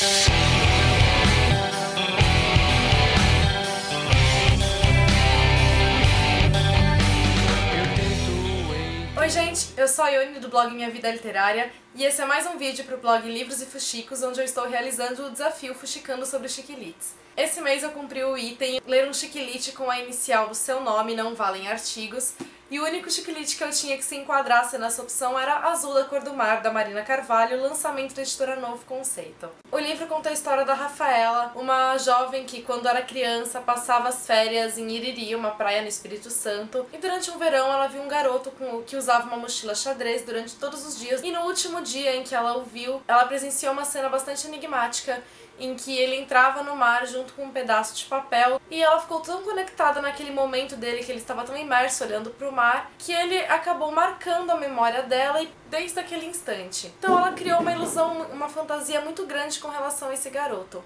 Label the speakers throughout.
Speaker 1: Oi gente, eu sou a Ione do blog Minha Vida Literária e esse é mais um vídeo para o blog Livros e Fuxicos, onde eu estou realizando o desafio Fuxicando sobre Chiquilites. Esse mês eu cumpri o item ler um chiquilite com a inicial do seu nome, não valem artigos, e o único chiquilite que eu tinha que se enquadrasse nessa opção era Azul da Cor do Mar, da Marina Carvalho, lançamento da editora Novo Conceito. O livro conta a história da Rafaela, uma jovem que, quando era criança, passava as férias em Iriri, uma praia no Espírito Santo, e durante um verão ela viu um garoto que usava uma mochila xadrez durante todos os dias, e no último dia em que ela o viu, ela presenciou uma cena bastante enigmática, em que ele entrava no mar junto com um pedaço de papel, e ela ficou tão conectada naquele momento dele, que ele estava tão imerso olhando para o mar, que ele acabou marcando a memória dela desde aquele instante. Então ela criou uma ilusão, uma fantasia muito grande com relação a esse garoto.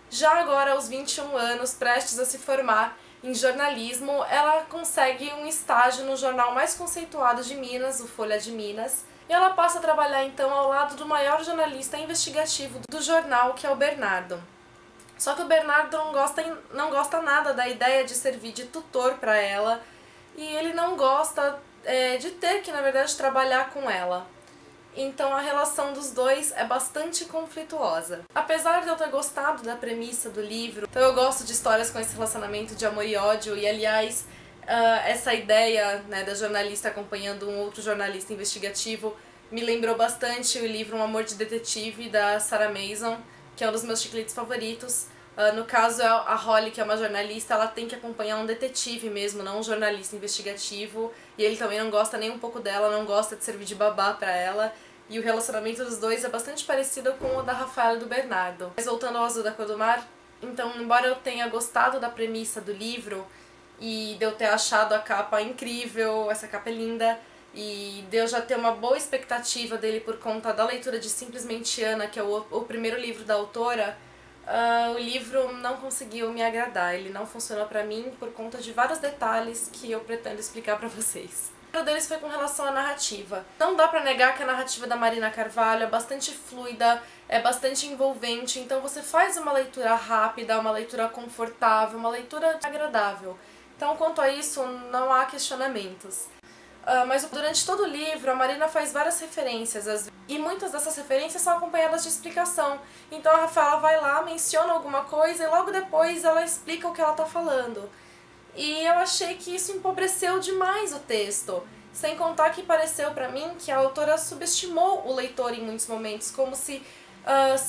Speaker 1: Já agora, aos 21 anos, prestes a se formar em jornalismo, ela consegue um estágio no jornal mais conceituado de Minas, o Folha de Minas, e ela passa a trabalhar então ao lado do maior jornalista investigativo do jornal, que é o Bernardo. Só que o Bernardo não gosta nada da ideia de servir de tutor para ela, e ele não gosta de ter que, na verdade, trabalhar com ela. Então a relação dos dois é bastante conflituosa. Apesar de eu ter gostado da premissa do livro, então eu gosto de histórias com esse relacionamento de amor e ódio, e aliás, essa ideia, né, da jornalista acompanhando um outro jornalista investigativo me lembrou bastante o livro Um Amor de Detetive, da Sarah Mason, que é um dos meus chicletes favoritos. No caso, a Holly, que é uma jornalista, ela tem que acompanhar um detetive mesmo, não um jornalista investigativo, e ele também não gosta nem um pouco dela, não gosta de servir de babá pra ela, e o relacionamento dos dois é bastante parecido com o da Rafaela e do Bernardo. Mas voltando ao Azul da Cor do Mar, então, embora eu tenha gostado da premissa do livro, e de eu ter achado a capa incrível, essa capa é linda, e de eu já ter uma boa expectativa dele por conta da leitura de Simplesmente Ana, que é o primeiro livro da autora, o livro não conseguiu me agradar, ele não funcionou pra mim por conta de vários detalhes que eu pretendo explicar pra vocês. O primeiro deles foi com relação à narrativa. Não dá pra negar que a narrativa da Marina Carvalho é bastante fluida, é bastante envolvente, então você faz uma leitura rápida, uma leitura confortável, uma leitura agradável. Então, quanto a isso, não há questionamentos. Mas durante todo o livro, a Marina faz várias referências, e muitas dessas referências são acompanhadas de explicação. Então a Rafaela vai lá, menciona alguma coisa, e logo depois ela explica o que ela está falando. E eu achei que isso empobreceu demais o texto. Sem contar que pareceu pra mim que a autora subestimou o leitor em muitos momentos, como se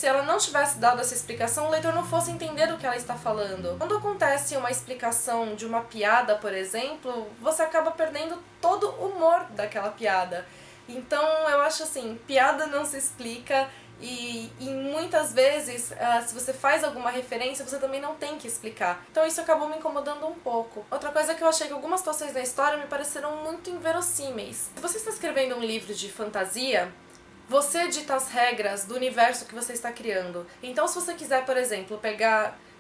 Speaker 1: ela não tivesse dado essa explicação, o leitor não fosse entender do que ela está falando. Quando acontece uma explicação de uma piada, por exemplo, você acaba perdendo todo o humor daquela piada. Então eu acho assim, piada não se explica, e muitas vezes, se você faz alguma referência, você também não tem que explicar. Então isso acabou me incomodando um pouco. Outra coisa que eu achei que algumas situações da história me pareceram muito inverossímeis. Se você está escrevendo um livro de fantasia, você dita as regras do universo que você está criando. Então, se você quiser, por exemplo,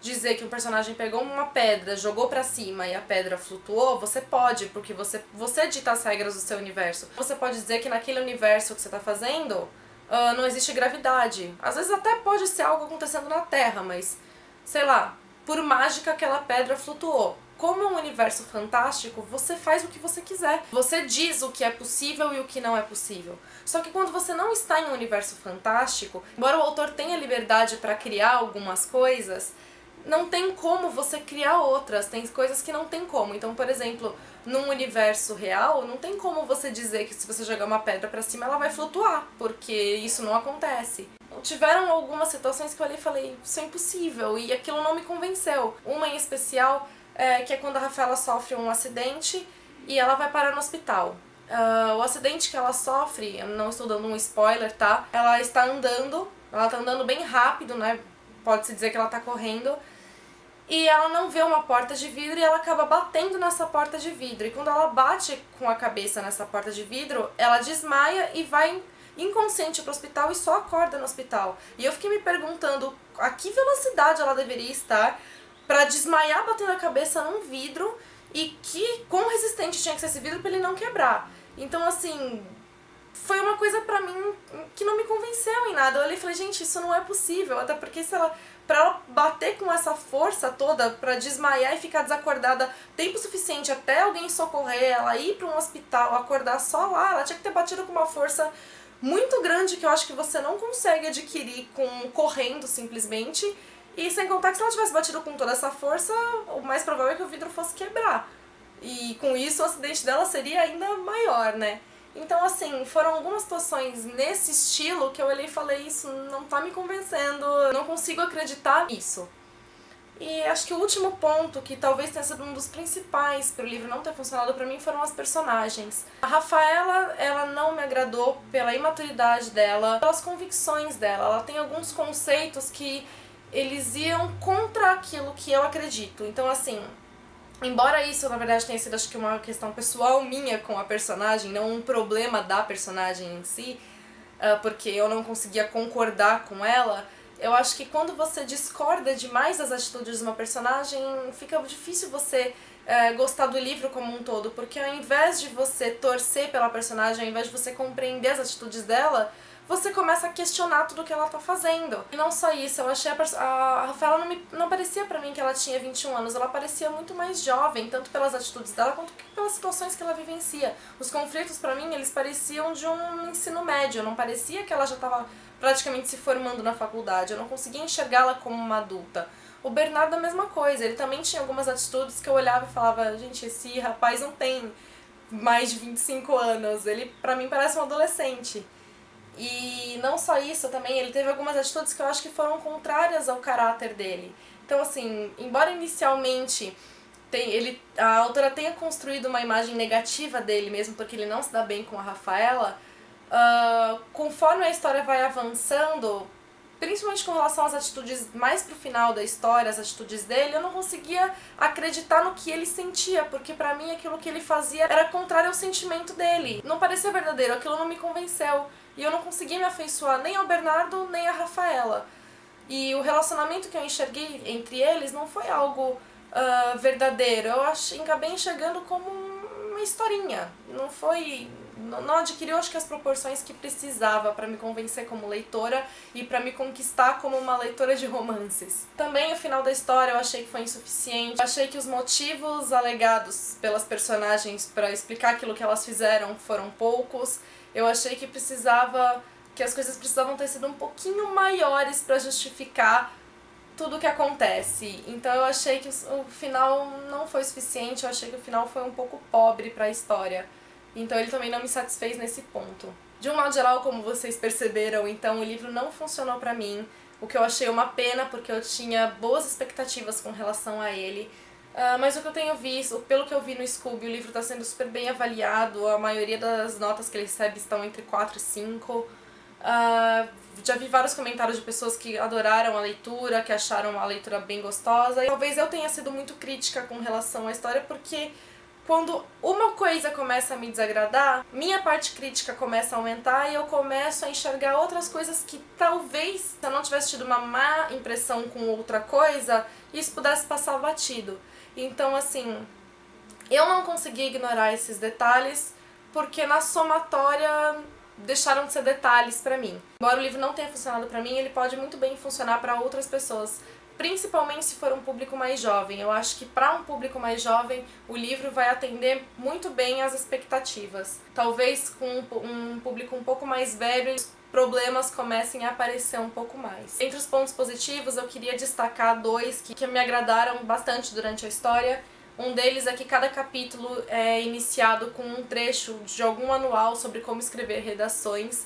Speaker 1: dizer que um personagem pegou uma pedra, jogou pra cima e a pedra flutuou, você pode, porque você dita as regras do seu universo. Você pode dizer que naquele universo que você está fazendo, não existe gravidade. Às vezes até pode ser algo acontecendo na Terra, mas, sei lá, por mágica aquela pedra flutuou. Como é um universo fantástico, você faz o que você quiser. Você diz o que é possível e o que não é possível. Só que quando você não está em um universo fantástico, embora o autor tenha liberdade para criar algumas coisas, não tem como você criar outras, tem coisas que não tem como. Então, por exemplo, num universo real, não tem como você dizer que se você jogar uma pedra pra cima ela vai flutuar, porque isso não acontece. Tiveram algumas situações que eu olhei e falei, isso é impossível, e aquilo não me convenceu. Uma em especial, que é quando a Rafaela sofre um acidente e ela vai parar no hospital. O acidente que ela sofre, eu não estou dando um spoiler, tá? Ela tá andando bem rápido, né? Pode-se dizer que ela tá correndo, e ela não vê uma porta de vidro e ela acaba batendo nessa porta de vidro. E quando ela bate com a cabeça nessa porta de vidro, ela desmaia e vai inconsciente pro hospital e só acorda no hospital. E eu fiquei me perguntando a que velocidade ela deveria estar pra desmaiar batendo a cabeça num vidro, e quão resistente tinha que ser esse vidro pra ele não quebrar. Então, assim, foi uma coisa pra mim que não me convenceu em nada. Eu olhei e falei, gente, isso não é possível, até porque pra ela bater com essa força toda, pra desmaiar e ficar desacordada tempo suficiente até alguém socorrer ela, ir pra um hospital, acordar só lá, ela tinha que ter batido com uma força muito grande que eu acho que você não consegue adquirir correndo simplesmente. E sem contar que se ela tivesse batido com toda essa força, o mais provável é que o vidro fosse quebrar. E com isso o acidente dela seria ainda maior, né? Então, assim, foram algumas situações nesse estilo que eu olhei e falei, isso não tá me convencendo, eu não consigo acreditar nisso. E acho que o último ponto, que talvez tenha sido um dos principais para o livro não ter funcionado pra mim, foram as personagens. A Rafaela, ela não me agradou pela imaturidade dela, pelas convicções dela. Ela tem alguns conceitos que eles iam contra aquilo que eu acredito. Então, assim, embora isso, na verdade, tenha sido, acho que, uma questão pessoal minha com a personagem, não um problema da personagem em si, porque eu não conseguia concordar com ela, eu acho que quando você discorda demais das atitudes de uma personagem, fica difícil você gostar do livro como um todo, porque ao invés de você torcer pela personagem, ao invés de você compreender as atitudes dela, você começa a questionar tudo que ela tá fazendo. E não só isso, eu achei a Rafaela não parecia pra mim que ela tinha 21 anos, ela parecia muito mais jovem, tanto pelas atitudes dela quanto pelas situações que ela vivencia. Os conflitos pra mim, eles pareciam de um ensino médio, não parecia que ela já tava praticamente se formando na faculdade, eu não conseguia enxergá-la como uma adulta. O Bernardo a mesma coisa, ele também tinha algumas atitudes que eu olhava e falava, gente, esse rapaz não tem mais de 25 anos, ele pra mim parece um adolescente. E não só isso, também ele teve algumas atitudes que eu acho que foram contrárias ao caráter dele. Então, assim, embora inicialmente a autora tenha construído uma imagem negativa dele mesmo, porque ele não se dá bem com a Rafaela, conforme a história vai avançando, principalmente com relação às atitudes mais pro final da história, as atitudes dele, eu não conseguia acreditar no que ele sentia, porque pra mim aquilo que ele fazia era contrário ao sentimento dele. Não parecia verdadeiro, aquilo não me convenceu. E eu não conseguia me afeiçoar nem ao Bernardo, nem à Rafaela. E o relacionamento que eu enxerguei entre eles não foi algo verdadeiro. Eu acabei enxergando como uma historinha. Não adquiriu, acho que, as proporções que precisava para me convencer como leitora e para me conquistar como uma leitora de romances. Também o final da história eu achei que foi insuficiente. Eu achei que os motivos alegados pelas personagens para explicar aquilo que elas fizeram foram poucos. Eu achei que as coisas precisavam ter sido um pouquinho maiores para justificar tudo o que acontece. Então eu achei que o final não foi suficiente, eu achei que o final foi um pouco pobre para a história. Então ele também não me satisfez nesse ponto. De um modo geral, como vocês perceberam, então o livro não funcionou pra mim, o que eu achei uma pena, porque eu tinha boas expectativas com relação a ele. Mas o que eu tenho visto, pelo que eu vi no Scooby, o livro está sendo super bem avaliado, a maioria das notas que ele recebe estão entre 4 e 5. Já vi vários comentários de pessoas que adoraram a leitura, que acharam a leitura bem gostosa. E talvez eu tenha sido muito crítica com relação à história, porque quando uma coisa começa a me desagradar, minha parte crítica começa a aumentar e eu começo a enxergar outras coisas que talvez, se eu não tivesse tido uma má impressão com outra coisa, isso pudesse passar batido. Então, assim, eu não consegui ignorar esses detalhes porque na somatória deixaram de ser detalhes pra mim. Embora o livro não tenha funcionado pra mim, ele pode muito bem funcionar pra outras pessoas, principalmente se for um público mais jovem. Eu acho que para um público mais jovem, o livro vai atender muito bem às expectativas. Talvez com um público um pouco mais velho, os problemas comecem a aparecer um pouco mais. Entre os pontos positivos, eu queria destacar dois que me agradaram bastante durante a história. Um deles é que cada capítulo é iniciado com um trecho de algum manual sobre como escrever redações.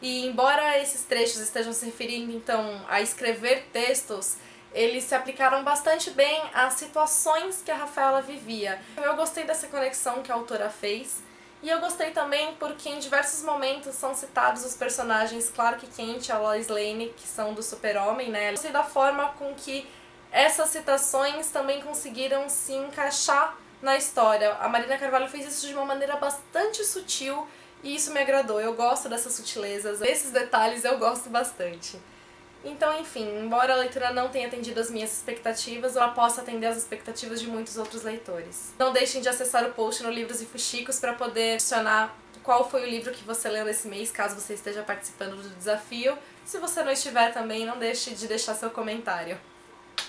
Speaker 1: E embora esses trechos estejam se referindo, então, a escrever textos, eles se aplicaram bastante bem às situações que a Rafaela vivia. Eu gostei dessa conexão que a autora fez, e eu gostei também porque em diversos momentos são citados os personagens Clark Kent e a Lois Lane, que são do Super-Homem, né? Eu gostei da forma com que essas citações também conseguiram se encaixar na história. A Marina Carvalho fez isso de uma maneira bastante sutil e isso me agradou. Eu gosto dessas sutilezas, esses detalhes eu gosto bastante. Então, enfim, embora a leitura não tenha atendido as minhas expectativas, ela possa atender as expectativas de muitos outros leitores. Não deixem de acessar o post no Livros e Fuxicos para poder adicionar qual foi o livro que você leu nesse mês, caso você esteja participando do desafio. Se você não estiver também, não deixe de deixar seu comentário.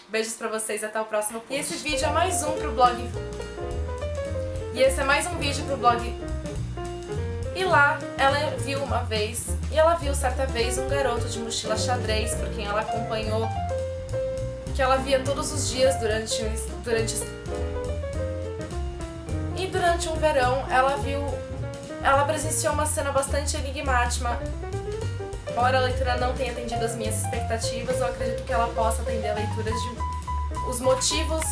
Speaker 1: Beijos pra vocês, até o próximo post. E esse vídeo é mais um pro blog... E esse é mais um vídeo pro blog... E lá, ela viu uma vez, e ela viu certa vez um garoto de mochila xadrez, por quem ela acompanhou, que ela via todos os dias durante um verão, ela presenciou uma cena bastante enigmática. Embora a leitura não tenha atendido as minhas expectativas, eu acredito que ela possa atender a leitura de os motivos